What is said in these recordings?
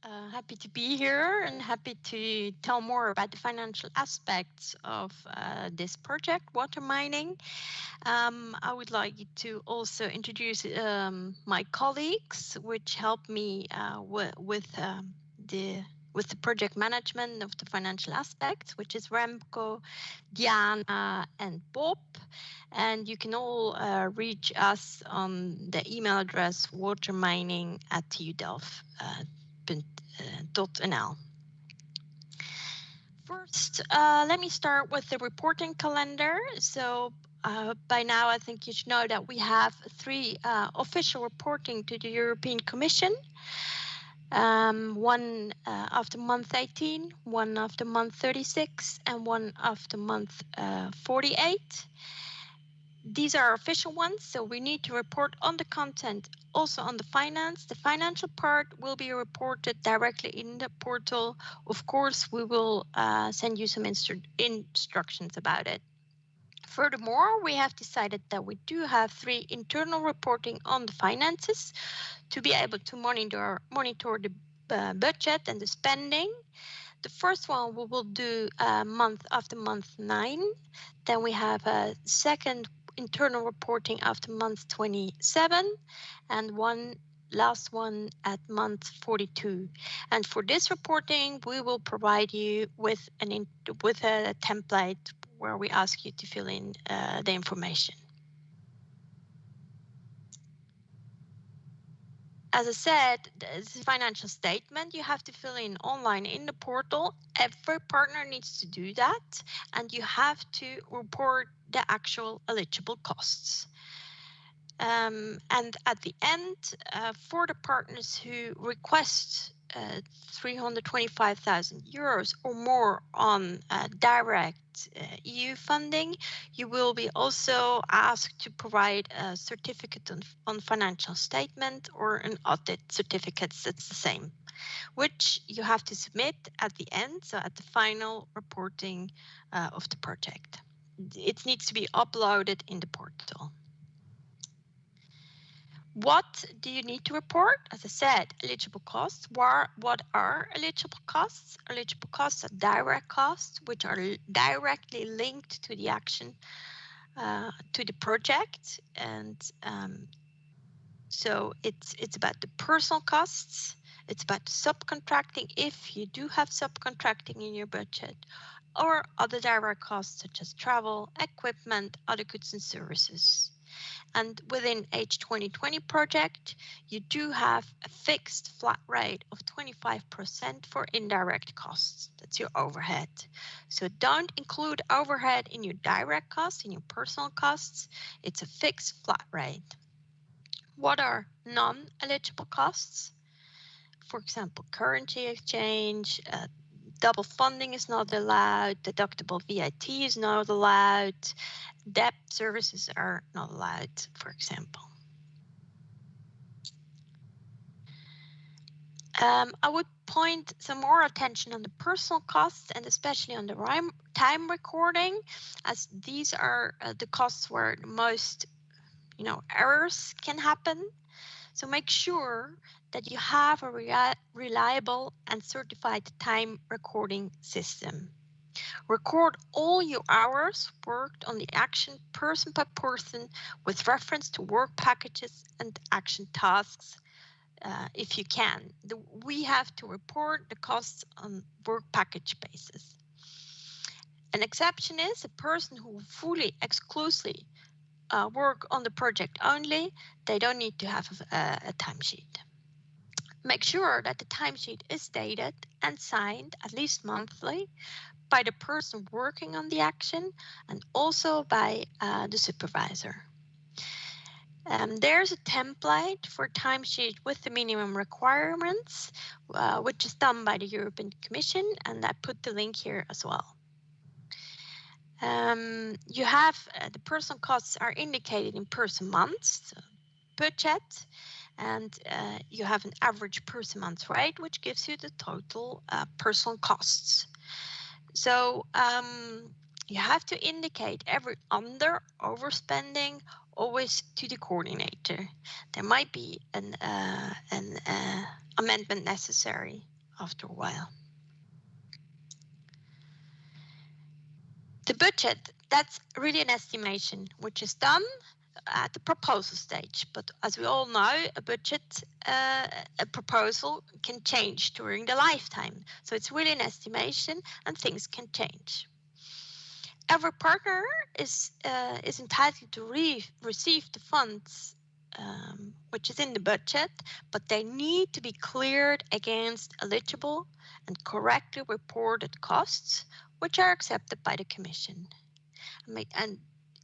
Happy to be here and happy to tell more about the financial aspects of this project, water mining. I would like to also introduce my colleagues, which help me with the project management of the financial aspects, which is Remco, Diana, and Bob. And you can all reach us on the email address watermining@tudelft.nl. First, let me start with the reporting calendar. So by now, I think you should know that we have three official reporting to the European Commission. One after month 18, one after month 36, and one after month 48. These are official ones, so we need to report on the content, also on the finance. The financial part will be reported directly in the portal. Of course, we will send you some instructions about it. Furthermore, we have decided that we do have three internal reporting on the finances to be able to monitor the budget and the spending. The first one we will do month after month 9. Then we have a second internal reporting after month 27 and one last one at month 42. And for this reporting, we will provide you with a template where we ask you to fill in the information. As I said, this financial statement you have to fill in online in the portal. Every partner needs to do that, and you have to report the actual eligible costs. And at the end, for the partners who request 325,000 euros or more on direct EU funding, you will be also asked to provide a certificate on financial statement or an audit certificate that's the same, which you have to submit at the end, so at the final reporting of the project. It needs to be uploaded in the portal. What do you need to report? As I said, eligible costs. What are eligible costs? Eligible costs are direct costs, which are directly linked to the action, to the project. And so it's about the personal costs. It's about subcontracting, if you do have subcontracting in your budget, or other direct costs such as travel, equipment, other goods and services. And within H2020 project, you do have a fixed flat rate of 25% for indirect costs. That's your overhead. So don't include overhead in your direct costs, in your personal costs. It's a fixed flat rate. What are non-eligible costs? For example, currency exchange, double funding is not allowed, deductible VAT is not allowed, debt services are not allowed, for example. I would point some more attention on the personal costs and especially on the time recording, as these are the costs where the most errors can happen. So make sure that you have a reliable and certified time recording system. Record all your hours worked on the action person by person with reference to work packages and action tasks if you can. We have to report the costs on work package basis. An exception is a person who fully exclusively work on the project only. They don't need to have a timesheet. Make sure that the timesheet is dated and signed at least monthly by the person working on the action and also by the supervisor. There's a template for timesheet with the minimum requirements, which is done by the European Commission, and I put the link here as well. You have the personal costs are indicated in person months, so budget, and you have an average person month rate, which gives you the total personal costs. So you have to indicate every overspending always to the coordinator. There might be an amendment necessary after a while. The budget, that's really an estimation, which is done at the proposal stage. But as we all know, a budget, a proposal can change during the lifetime. So it's really an estimation and things can change. Every partner is entitled to receive the funds which is in the budget, but they need to be cleared against eligible and correctly reported costs, which are accepted by the Commission. And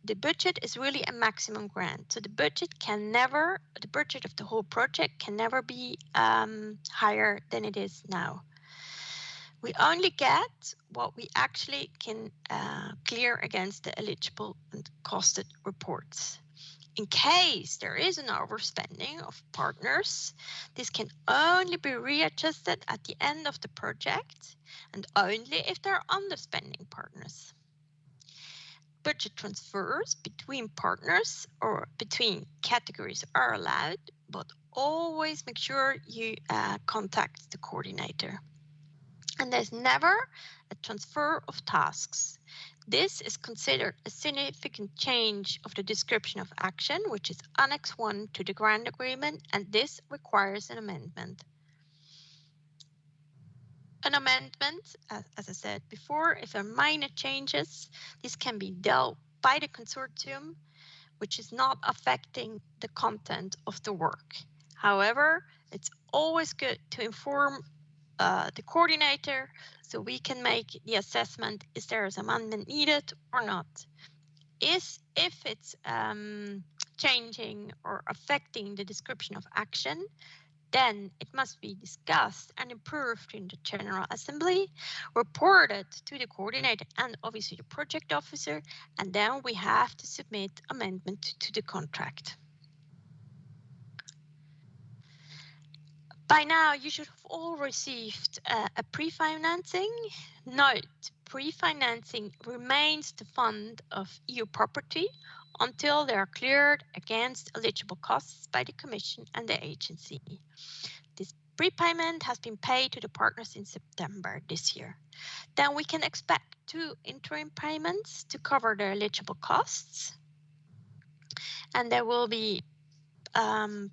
the budget is really a maximum grant. So the budget of the whole project can never be higher than it is now. We only get what we actually can clear against the eligible and costed reports. In case there is an overspending of partners, this can only be readjusted at the end of the project and only if there are underspending partners. Budget transfers between partners or between categories are allowed, but always make sure you contact the coordinator. And there's never a transfer of tasks. This is considered a significant change of the description of action, which is Annex 1 to the grant agreement, and this requires an amendment. An amendment, as I said before, if there are minor changes, this can be dealt by the consortium, which is not affecting the content of the work. However, it's always good to inform the coordinator so we can make the assessment, is there an amendment needed or not? If it's changing or affecting the description of action, then it must be discussed and approved in the General Assembly, reported to the coordinator and obviously the project officer, and then we have to submit amendment to the contract. By now, you should have all received a pre-financing. Note, pre-financing remains the fund of EU property until they are cleared against eligible costs by the Commission and the agency. This prepayment has been paid to the partners in September this year. Then we can expect 2 interim payments to cover the eligible costs. And there will be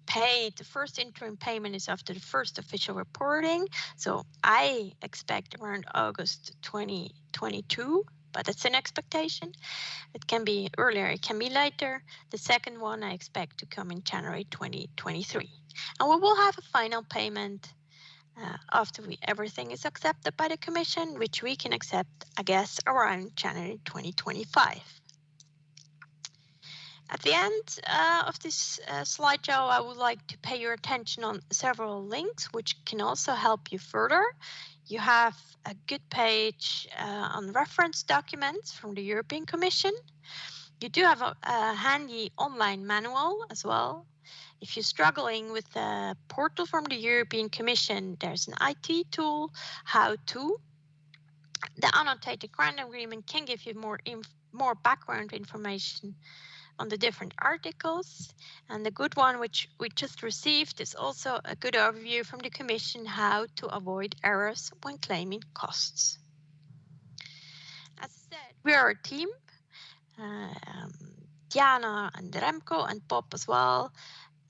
paid. The first interim payment is after the first official reporting. So I expect around August 2022, but it's an expectation. It can be earlier, it can be later. The second one I expect to come in January 2023. And we will have a final payment after everything is accepted by the Commission, which we can accept, I guess, around January 2025. At the end of this slideshow, I would like to pay your attention on several links, which can also help you further. You have a good page on reference documents from the European Commission. You do have a handy online manual as well. If you're struggling with the portal from the European Commission, there's an IT tool, how to. The annotated grant agreement can give you more background information on the different articles, and the good one which we just received is also a good overview from the Commission how to avoid errors when claiming costs. As I said, we are a team, Diana and Remco and Bob as well,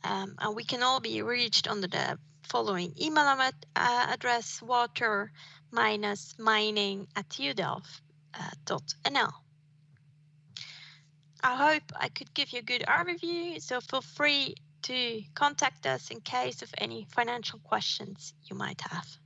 and we can all be reached under the following email address, water-mining@udelft.nl. I hope I could give you a good overview, so feel free to contact us in case of any financial questions you might have.